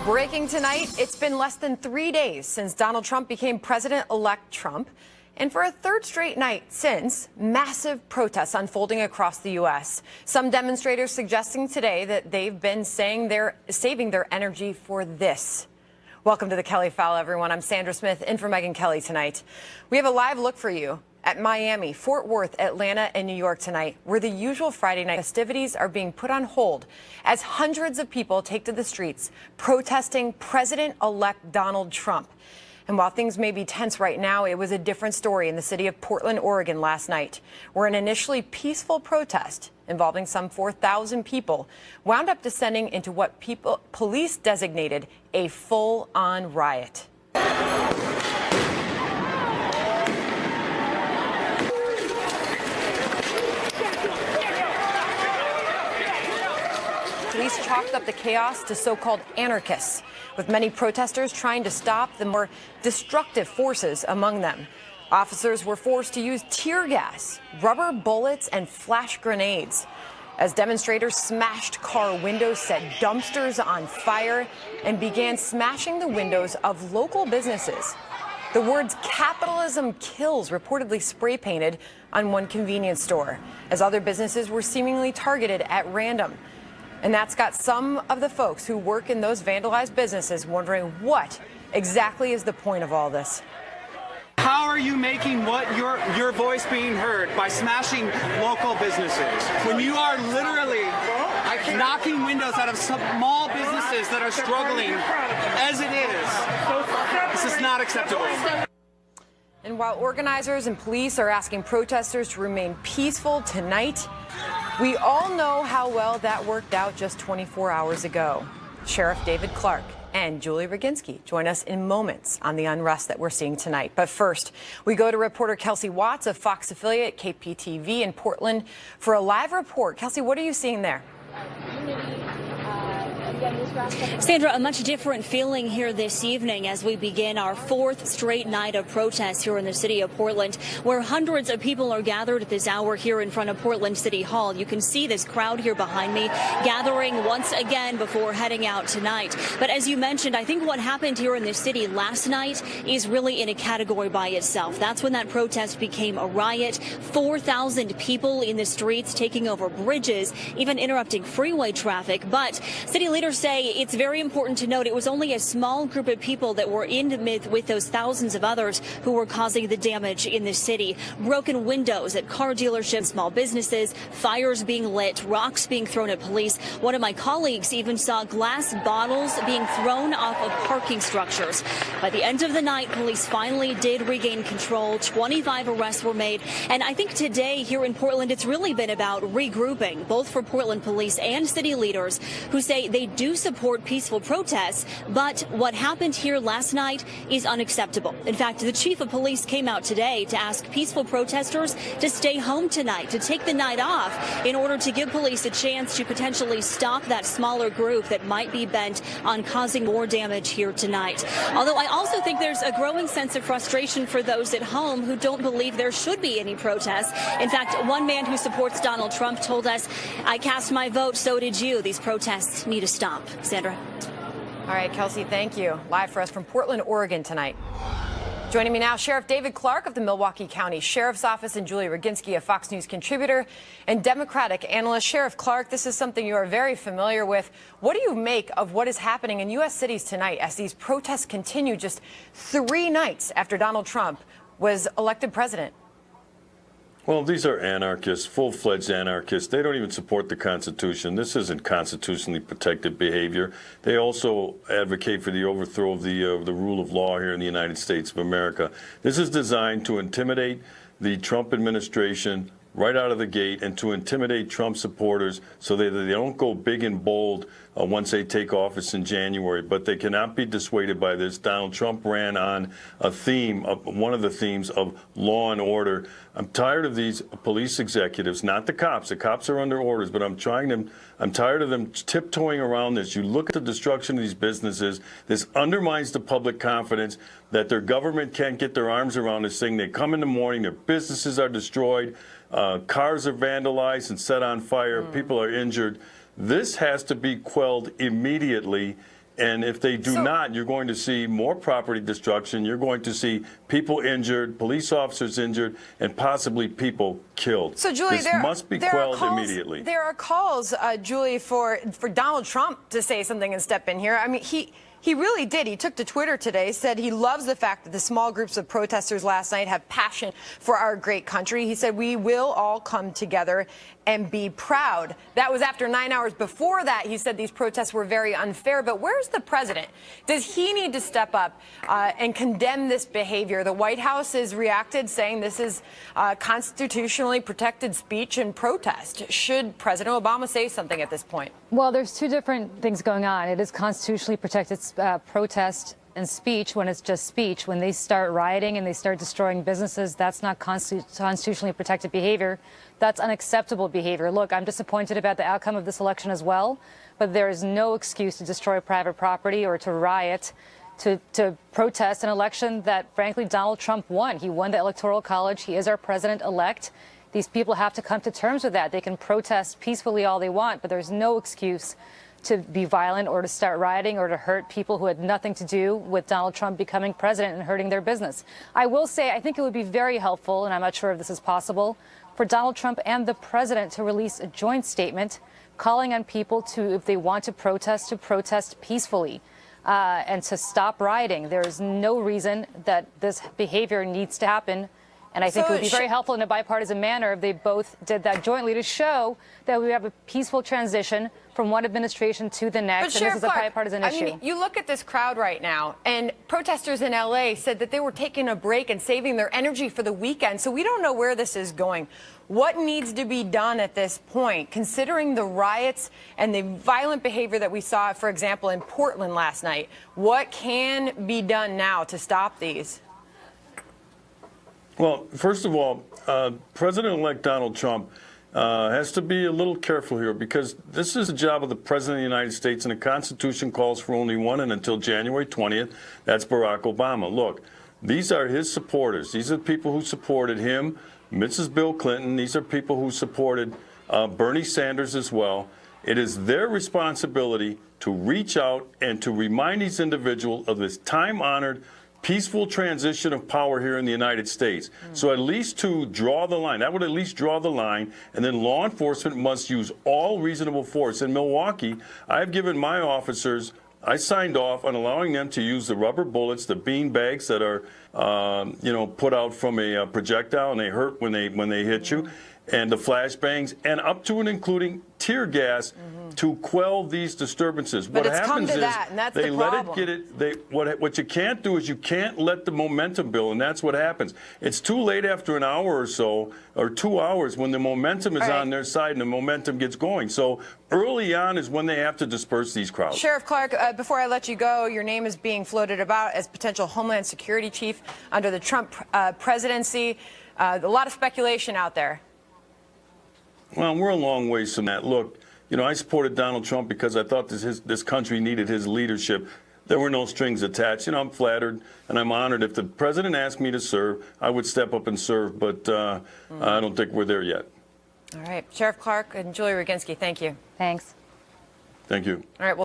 Breaking tonight, it's been less than 3 days since Donald Trump became President-elect Trump. And for a third straight night since, massive protests unfolding across the U.S. Some demonstrators suggesting today that they've been saying they're saving their energy for this. Welcome to the Kelly File, everyone. I'm Sandra Smith, in for Megyn Kelly tonight. We have a live look for you at Miami, Fort Worth, Atlanta, and New York tonight, where the usual Friday night festivities are being put on hold as hundreds of people take to the streets protesting President-elect Donald Trump. And while things may be tense right now, it was a different story in the city of Portland, Oregon last night, where an initially peaceful protest involving some 4,000 people wound up descending into what police designated a full-on riot. Police chalked up the chaos to so-called anarchists, with many protesters trying to stop the more destructive forces among them. Officers were forced to use tear gas, rubber bullets, and flash grenades as demonstrators smashed car windows, set dumpsters on fire, and began smashing the windows of local businesses. The words "capitalism kills" reportedly spray painted on one convenience store, as other businesses were seemingly targeted at random. And that's got some of the folks who work in those vandalized businesses wondering what exactly is the point of all this. How are you making your voice being heard by smashing local businesses when you are literally knocking windows out of small businesses that are struggling as it is? This is not acceptable. And while organizers and police are asking protesters to remain peaceful tonight, we all know how well that worked out just 24 hours ago. Sheriff David Clark and Julie Roginski join us in moments on the unrest that we're seeing tonight. But first, we go to reporter Kelsey Watts of Fox affiliate KPTV in Portland for a live report. Kelsey, what are you seeing there? Sandra, a much different feeling here this evening as we begin our fourth straight night of protests here in the city of Portland, where hundreds of people are gathered at this hour here in front of Portland City Hall. You can see this crowd here behind me gathering once again before heading out tonight. But as you mentioned, I think what happened here in the city last night is really in a category by itself. That's when that protest became a riot. 4,000 people in the streets taking over bridges, even interrupting freeway traffic. But city leaders say it's very important to note it was only a small group of people that were in the midst with those thousands of others who were causing the damage in the city. Broken windows at car dealerships, small businesses, fires being lit, rocks being thrown at police. One of my colleagues even saw glass bottles being thrown off of parking structures. By the end of the night, police finally did regain control. 25 arrests were made. And I think today here in Portland, it's really been about regrouping, both for Portland police and city leaders who say they do support peaceful protests, but what happened here last night is unacceptable. In fact, the chief of police came out today to ask peaceful protesters to stay home tonight, to take the night off in order to give police a chance to potentially stop that smaller group that might be bent on causing more damage here tonight. Although I also think there's a growing sense of frustration for those at home who don't believe there should be any protests. In fact, one man who supports Donald Trump told us, "I cast my vote, so did you. These protests need to stop." Sandra. All right, Kelsey, thank you. Live for us from Portland, Oregon tonight. Joining me now, Sheriff David Clark of the Milwaukee County Sheriff's Office and Julie Roginski, a Fox News contributor and Democratic analyst. Sheriff Clark, this is something you are very familiar with. What do you make of what is happening in U.S. cities tonight as these protests continue just 3 nights after Donald Trump was elected president? Well, these are anarchists, full-fledged anarchists. They don't even support the Constitution. This isn't constitutionally protected behavior. They also advocate for the overthrow of the rule of law here in the United States of America. This is designed to intimidate the Trump administration right out of the gate and to intimidate Trump supporters so that they don't go big and bold once they take office in January. But they cannot be dissuaded by this. Donald Trump ran on a theme, one of the themes of law and order. I'm tired of these police executives, not the cops. The cops are under orders, but I'm tired of them tiptoeing around this. You look at the destruction of these businesses. This undermines the public confidence that their government can't get their arms around this thing. They come in the morning, their businesses are destroyed, cars are vandalized and set on fire, people are injured. This has to be quelled immediately, And if they do not, you're going to see more property destruction. You're going to see people injured, police officers injured, and possibly people killed. So, Julie, this must be quelled immediately. There are calls, Julie, for Donald Trump to say something and step in here. I mean, he really did. He took to Twitter today, said he loves the fact that the small groups of protesters last night have passion for our great country. He said, we will all come together and be proud. That was after 9 hours before that. He said these protests were very unfair. But where's the president? Does he need to step up and condemn this behavior? The White House has reacted, saying this is constitutionally protected speech and protest. Should President Obama say something at this point? Well, there's two different things going on. It is constitutionally protected protest and speech when it's just speech. When they start rioting and they start destroying businesses, that's not constitutionally protected behavior. That's unacceptable behavior. Look, I'm disappointed about the outcome of this election as well, but there is no excuse to destroy private property or to riot, to protest an election that, frankly, Donald Trump won. He won the Electoral College. He is our president-elect. These people have to come to terms with that. They can protest peacefully all they want, but there's no excuse to be violent or to start rioting or to hurt people who had nothing to do with Donald Trump becoming president and hurting their business. I will say I think it would be very helpful, and I'm not sure if this is possible, for Donald Trump and the president to release a joint statement calling on people to, if they want to protest peacefully and to stop rioting. There is no reason that this behavior needs to happen. And I think it would be very helpful in a bipartisan manner if they both did that jointly to show that we have a peaceful transition from one administration to the next. And this is a bipartisan issue. I mean, you look at this crowd right now, and protesters in L.A. said that they were taking a break and saving their energy for the weekend. So we don't know where this is going. What needs to be done at this point, considering the riots and the violent behavior that we saw, for example, in Portland last night? What can be done now to stop these? Well, first of all, President-elect Donald Trump has to be a little careful here because this is the job of the President of the United States, and the Constitution calls for only one, and until January 20th, that's Barack Obama. Look, these are his supporters. These are the people who supported him, Mrs. Bill Clinton. These are people who supported Bernie Sanders as well. It is their responsibility to reach out and to remind these individuals of this time-honored peaceful transition of power here in the United States. So at least to draw the line, that would at least draw the line, and then law enforcement must use all reasonable force. In Milwaukee, I've given my officers, I signed off on allowing them to use the rubber bullets, the bean bags that are, put out from a projectile, and they hurt when they hit you, and the flashbangs, and up to and including tear gas to quell these disturbances. But what happens is they let it get it. What you can't do is you can't let the momentum build, and that's what happens. It's too late after an hour or so, or 2 hours, when the momentum is on their side and the momentum gets going. So early on is when they have to disperse these crowds. Sheriff Clark, before I let you go, your name is being floated about as potential Homeland Security chief under the Trump presidency. A lot of speculation out there. Well, we're a long ways from that. Look, I supported Donald Trump because I thought this country needed his leadership. There were no strings attached. I'm flattered and I'm honored. If the president asked me to serve, I would step up and serve, but I don't think we're there yet. All right. Sheriff Clark and Julie Roginski, thank you. Thanks. Thank you. All right. Well